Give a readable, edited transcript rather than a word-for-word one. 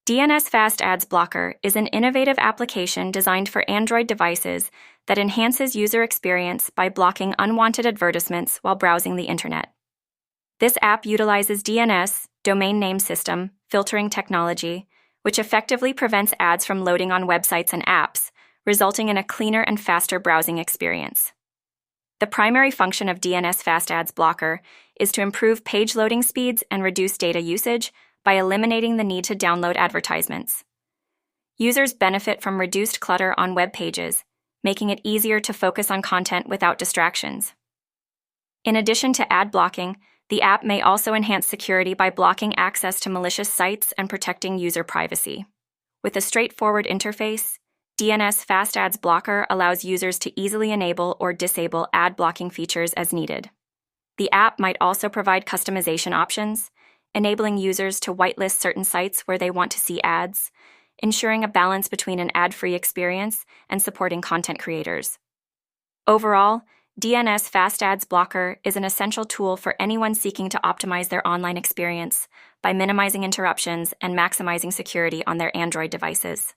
DNS Fast Ads Blocker is an innovative application designed for Android devices that enhances user experience by blocking unwanted advertisements while browsing the internet. This app utilizes DNS, domain name system, filtering technology, which effectively prevents ads from loading on websites and apps, resulting in a cleaner and faster browsing experience. The primary function of DNS Fast Ads Blocker is to improve page loading speeds and reduce data usage by eliminating the need to download advertisements. Users benefit from reduced clutter on web pages, making it easier to focus on content without distractions. In addition to ad blocking, the app may also enhance security by blocking access to malicious sites and protecting user privacy. With a straightforward interface, DNS Fast Ads Blocker allows users to easily enable or disable ad blocking features as needed. The app might also provide customization options, enabling users to whitelist certain sites where they want to see ads, ensuring a balance between an ad-free experience and supporting content creators. Overall, DNS Fast Ads Blocker is an essential tool for anyone seeking to optimize their online experience by minimizing interruptions and maximizing security on their Android devices.